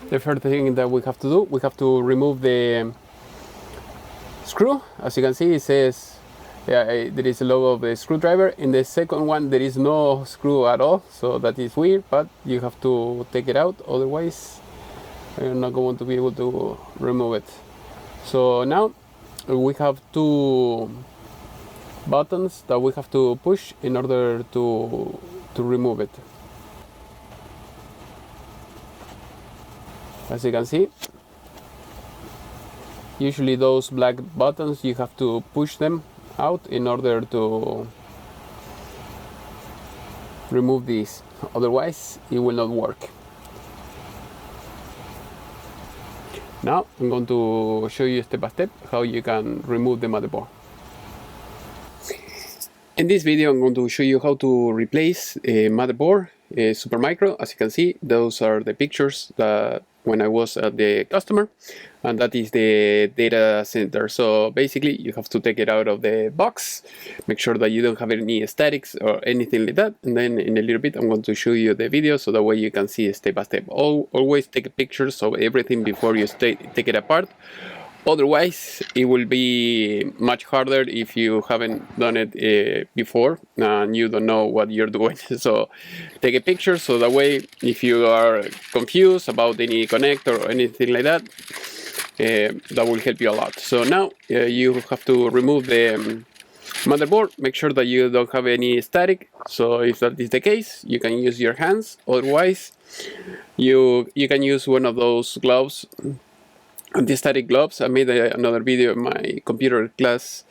The first thing that we have to do, we have to remove the screw. As you can see, it says there is a logo of the screwdriver. In the second one, there is no screw at all, so that is weird, but you have to take it out, otherwise you're not going to be able to remove it. So now we have two buttons that we have to push in order to remove it. As you can see, usually those black buttons, you have to push them out in order to remove these, otherwise it will not work. Now I'm going to show you step by step how you can remove the motherboard. In this video I'm going to show you how to replace a motherboard, a SuperMicro. As you can see, those are the pictures that when I was at the customer, and that is the data center. So basically you have to take it out of the box, make sure that you don't have any statics or anything like that, and then in a little bit I'm going to show you the video so that way you can see step by step. Always take pictures of everything before you take it apart. Otherwise, it will be much harder if you haven't done it before and you don't know what you're doing. So take a picture so that way if you are confused about any connector or anything like that, that will help you a lot. So now you have to remove the motherboard. Make sure that you don't have any static. So if that is the case, you can use your hands. Otherwise, you can use one of those gloves, anti-static gloves. I made another video in my computer class,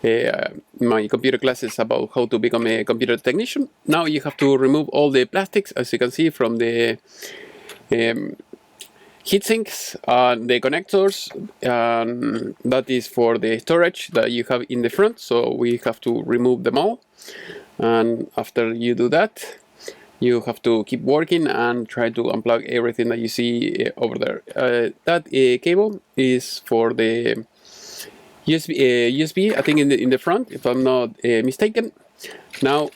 my computer classes about how to become a computer technician. Now you have to remove all the plastics, as you can see, from the heat sinks and the connectors, that is for the storage that you have in the front. So we have to remove them all, and after you do that, you have to keep working and try to unplug everything that you see over there. That cable is for the USB, I think in the front, if I'm not mistaken. Now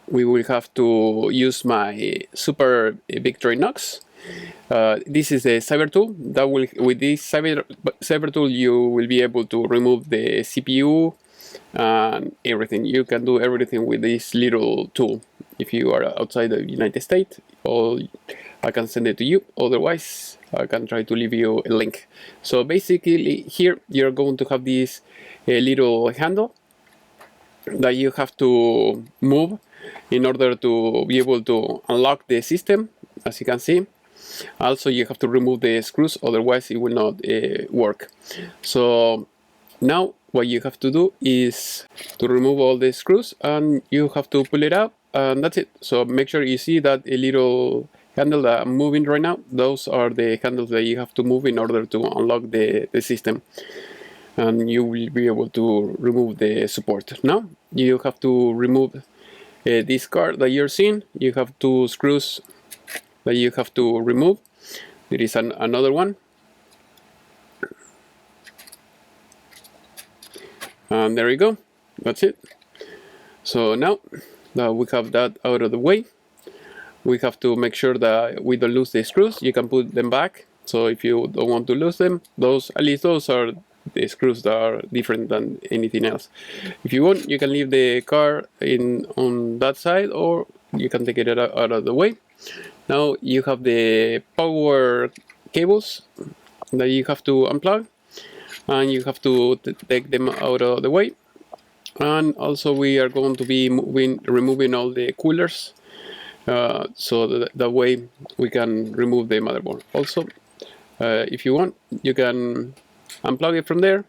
we will have to use my Super Victorinox. This is a cyber tool that will, with this cyber tool, you will be able to remove the CPU and everything. You can do everything with this little tool. If you are outside the United States, or I can send it to you. Otherwise, I can try to leave you a link. So basically, here you're going to have this little handle that you have to move in order to be able to unlock the system, as you can see. Also, you have to remove the screws, otherwise it will not work. So now what you have to do is to remove all the screws, and you have to pull it out, and that's it. So make sure you see that a little handle that I'm moving right now. Those are the handles that you have to move in order to unlock the system, and you will be able to remove the support. Now you have to remove this card that you're seeing. You have two screws that you have to remove. There is another one, and there you go. That's it. So now that we have that out of the way, we have to make sure that we don't lose the screws. You can put them back. So if you don't want to lose them, at least those are the screws that are different than anything else. If you want, you can leave the car on that side, or you can take it out of the way. Now you have the power cables that you have to unplug, and you have to take them out of the way. And also we are going to be removing all the coolers, so that way we can remove the motherboard. Also, if you want, you can unplug it from there,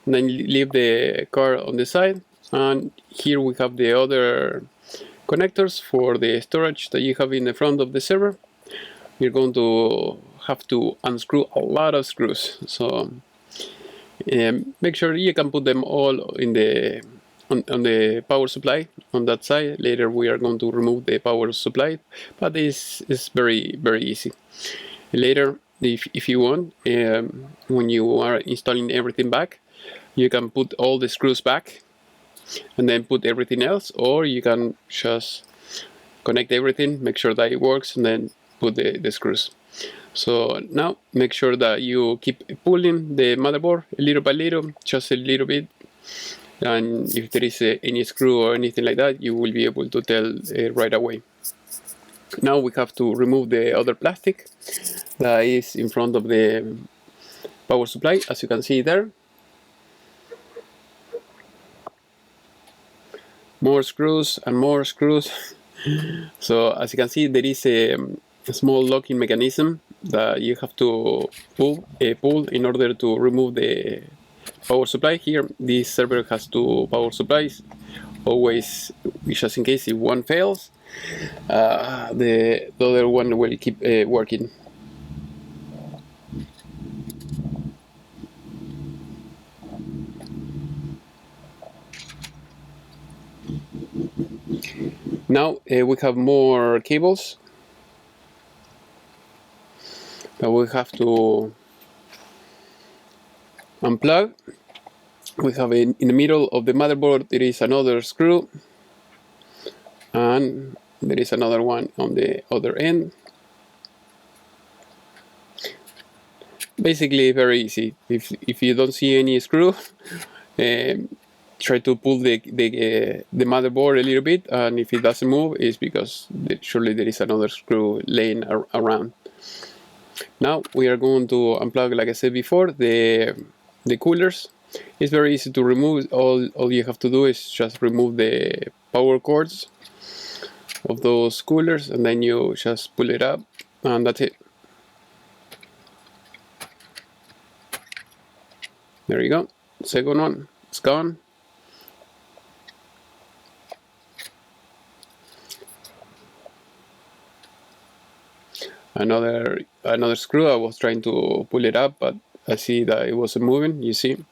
and then leave the car on the side. And here we have the other connectors for the storage that you have in the front of the server. You're going to have to unscrew a lot of screws, so make sure you can put them all in the on the power supply on that side. Later we are going to remove the power supply, but this is very easy. Later, if you want, when you are installing everything back, you can put all the screws back and then put everything else, or you can just connect everything, make sure that it works, and then put the screws. So now make sure that you keep pulling the motherboard little by little, just a little bit. And if there is any screw or anything like that, you will be able to tell right away. Now we have to remove the other plastic that is in front of the power supply, as you can see there. More screws and more screws. So as you can see, there is a small locking mechanism that you have to pull in order to remove the power supply. Here this server has two power supplies, always, just in case if one fails, the other one will keep working. Now we have more cables that we have to unplug. We have in the middle of the motherboard there is another screw, and there is another one on the other end. Basically very easy. If you don't see any screw, try to pull the motherboard a little bit, and if it doesn't move, it's because surely there is another screw laying around. Now we are going to unplug, like I said before, the coolers. It's very easy to remove. All you have to do is just remove the power cords of those coolers, and then you just pull it up, and that's it. There you go. Second one, it's gone. Another screw. I was trying to pull it up, but I see that it wasn't moving. You see,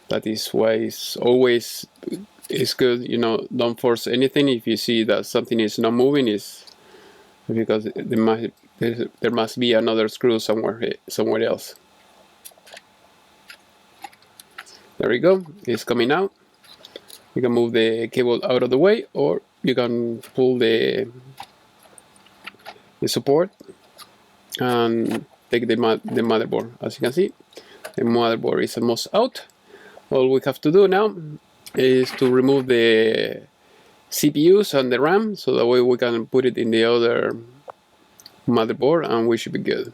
that is why it's always good. You know, don't force anything. If you see that something is not moving, it's because there must be another screw somewhere else. There we go. It's coming out. You can move the cable out of the way, or you can pull the support and take the motherboard. As you can see, the motherboard is almost out. All we have to do now is to remove the CPUs and the RAM, so that way we can put it in the other motherboard and we should be good.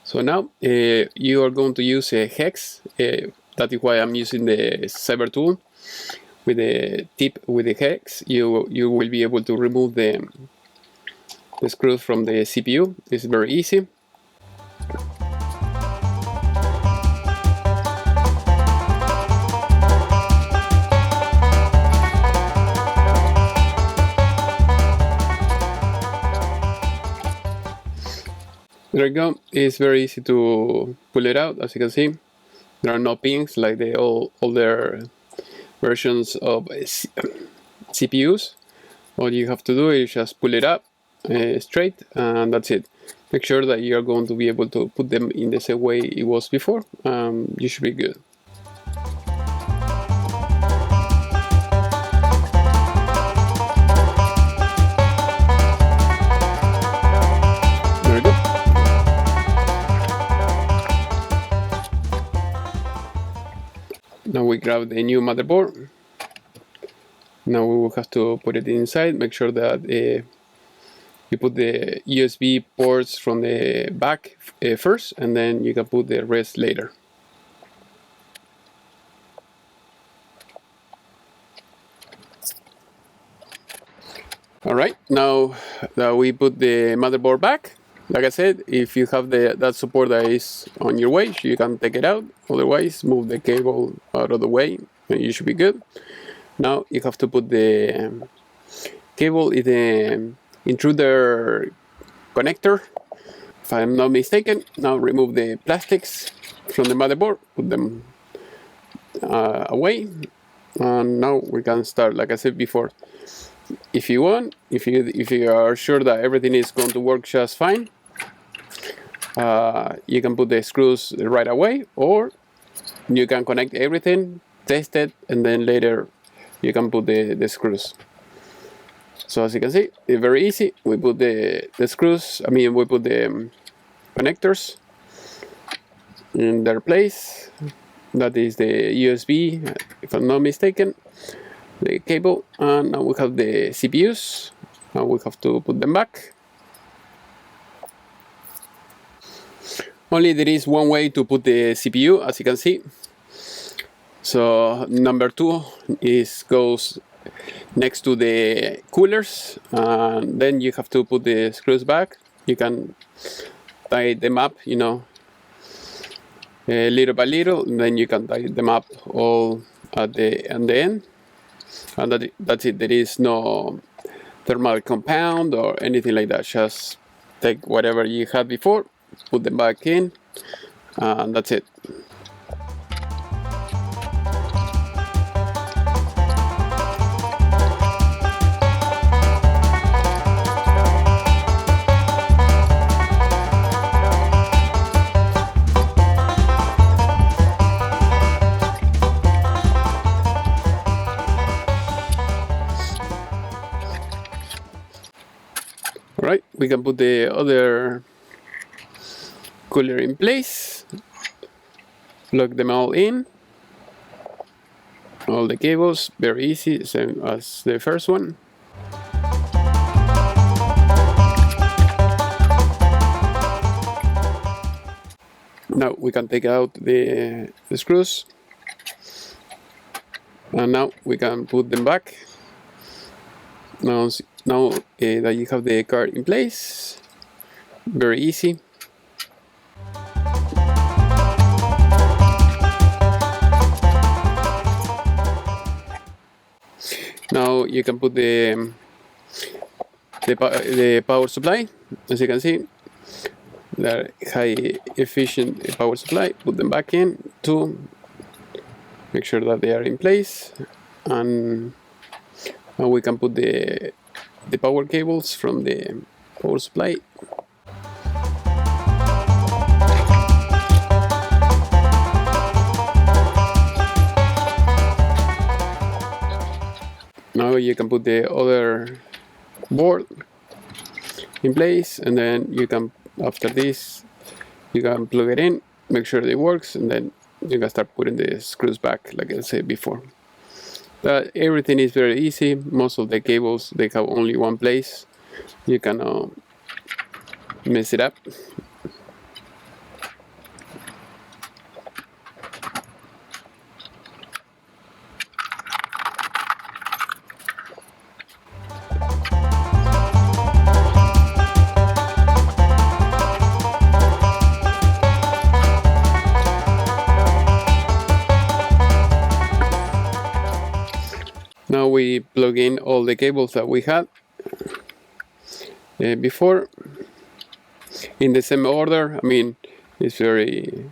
So now you are going to use a hex. That is why I'm using the cyber tool. With the tip with the hex, you will be able to remove the screws from the CPU. It's very easy. There you go. It's very easy to pull it out. As you can see, there are no pins like the older versions of CPUs. All you have to do is just pull it up straight, and that's it. Make sure that you are going to be able to put them in the same way it was before. You should be good. There we go. Now we grab the new motherboard. Now we will have to put it inside. Make sure that you put the USB ports from the back first, and then you can put the rest later. Alright, now that we put the motherboard back, like I said, if you have that support that is on your way, you can take it out. Otherwise, move the cable out of the way and you should be good. Now you have to put the cable in the intruder connector, if I'm not mistaken. Now remove the plastics from the motherboard, put them away, and now we can start. Like I said before, if you want, if you are sure that everything is going to work just fine, you can put the screws right away, or you can connect everything, test it, and then later you can put the screws. So as you can see, it's very easy. We put the screws, we put the connectors in their place. That is the USB, if I'm not mistaken, the cable, and now we have the CPUs, and we have to put them back. Only there is one way to put the CPU, as you can see. So number 2 goes next to the coolers, and then you have to put the screws back. You can tie them up, you know, little by little, and then you can tie them up all at the end, and that's it. There is no thermal compound or anything like that. Just take whatever you had before, put them back in, and that's it. Alright, we can put the other cooler in place, plug them all in, all the cables, very easy, same as the first one. Now we can take out the screws, and now we can put them back. Now that you have the card in place, very easy. Now you can put the power supply. As you can see, they're high efficient power supply. Put them back in to make sure that they are in place, and now we can put the power cables from the power supply. Now you can put the other board in place, and then you can, after this, you can plug it in, make sure it works, and then you can start putting the screws back, like I said before. But everything is very easy. Most of the cables, they have only one place. You cannot mess it up. Now we plug in all the cables that we had before in the same order. I mean, it's very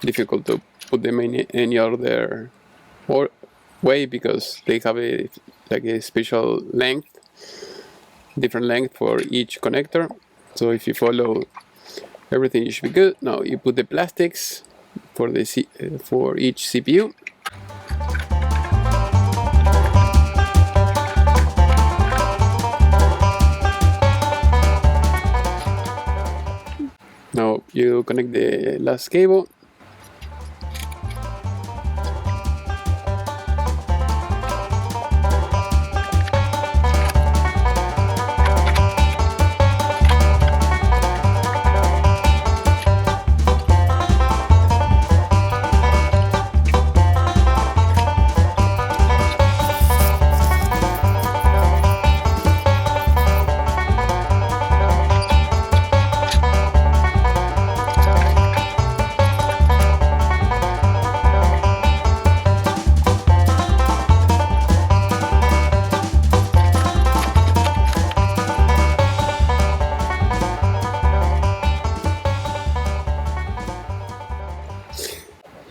difficult to put them in any other way because they have a special length, different length for each connector. So if you follow everything, you should be good. Now you put the plastics for each CPU. Now you connect the last cable.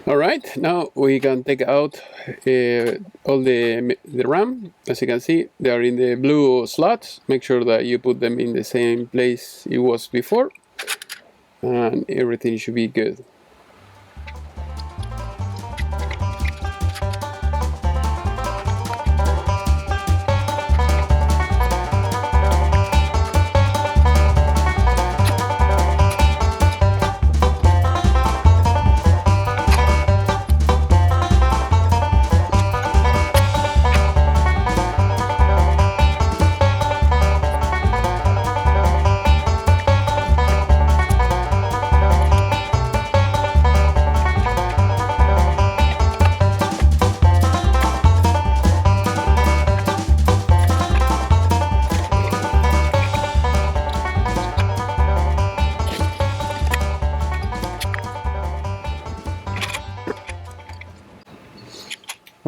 Alright, now we can take out all the RAM. As you can see, they are in the blue slots. Make sure that you put them in the same place it was before, and everything should be good.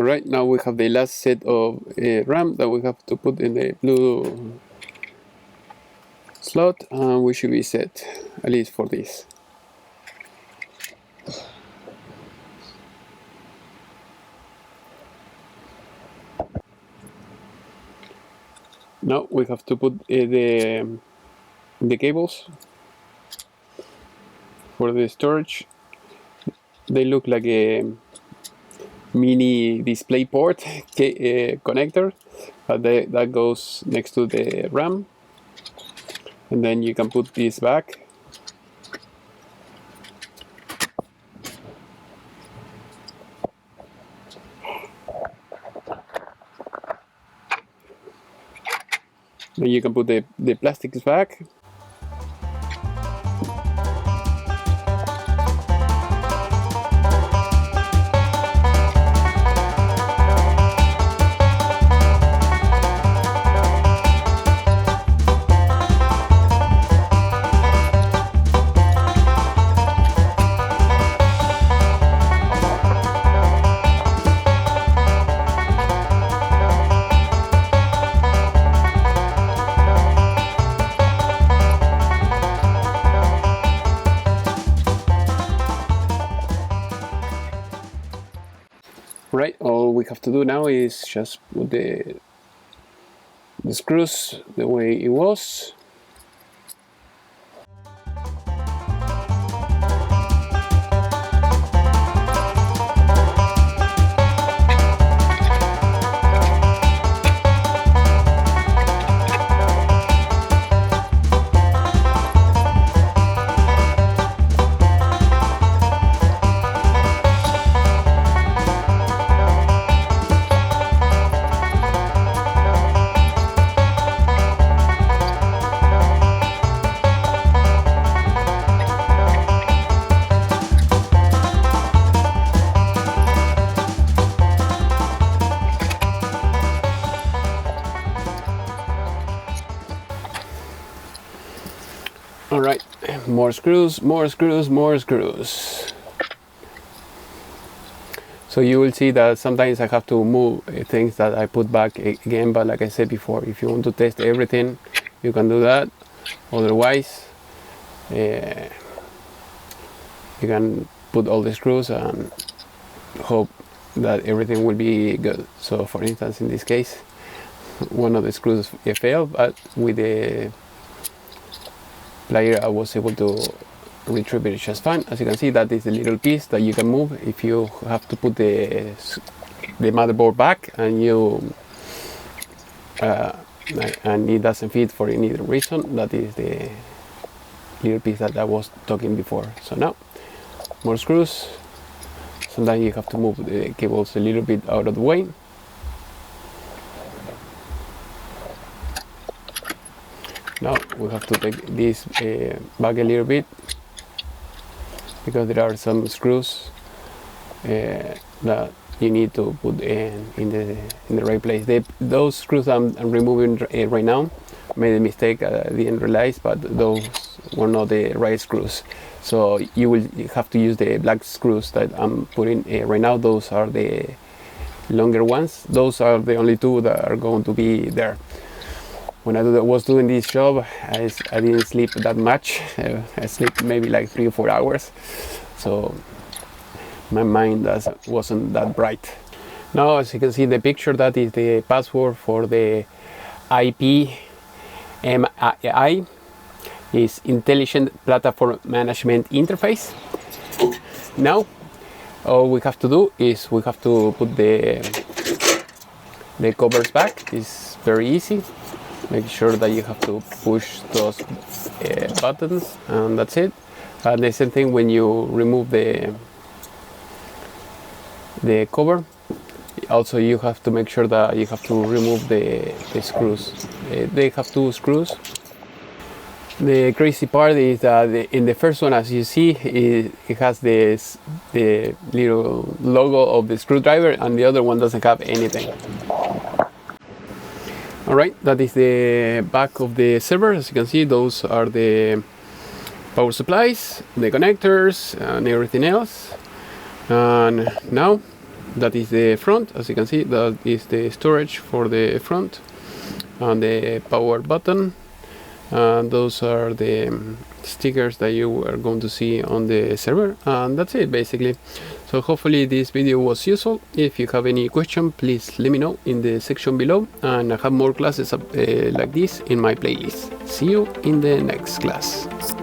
Alright, now we have the last set of RAM that we have to put in the blue slot, and we should be set, at least for this. Now we have to put the cables for the storage. They look like a mini display port connector that goes next to the RAM, and then you can put this back. Then you can put the plastics back. Right, all we have to do now is just put the screws the way it was. All right, more screws, more screws, more screws. So you will see that sometimes I have to move things that I put back again, but like I said before, if you want to test everything, you can do that. Otherwise, you can put all the screws and hope that everything will be good. So for instance, in this case, one of the screws failed, but with the plier I was able to retrieve it just fine. As you can see, that is the little piece that you can move if you have to put the motherboard back and you and it doesn't fit for any reason. That is the little piece that I was talking before. So now more screws. Sometimes you have to move the cables a little bit out of the way. Now we have to take this back a little bit because there are some screws that you need to put in the right place. Those screws I'm removing right now, made a mistake, I didn't realize, but those were not the right screws. So you will have to use the black screws that I'm putting right now. Those are the longer ones. Those are the only two that are going to be there. When I was doing this job, I didn't sleep that much. I slept maybe like 3 or 4 hours. So my mind wasn't that bright. Now, as you can see in the picture, that is the password for the IPMI, is Intelligent Platform Management Interface. Now, all we have to do is we have to put the covers back. It's very easy. Make sure that you have to push those buttons, and that's it. And the same thing when you remove the cover. Also, you have to make sure that you have to remove the screws. They have 2 screws. The crazy part is that in the first one, as you see, it has the little logo of the screwdriver, and the other one doesn't have anything. Alright, that is the back of the server. As you can see, those are the power supplies, the connectors, and everything else. And now that is the front. As you can see, that is the storage for the front, and the power button, and those are the stickers that you are going to see on the server, and that's it basically. So hopefully this video was useful. If you have any question, please let me know in the section below, and I have more classes like this in my playlist. See you in the next class.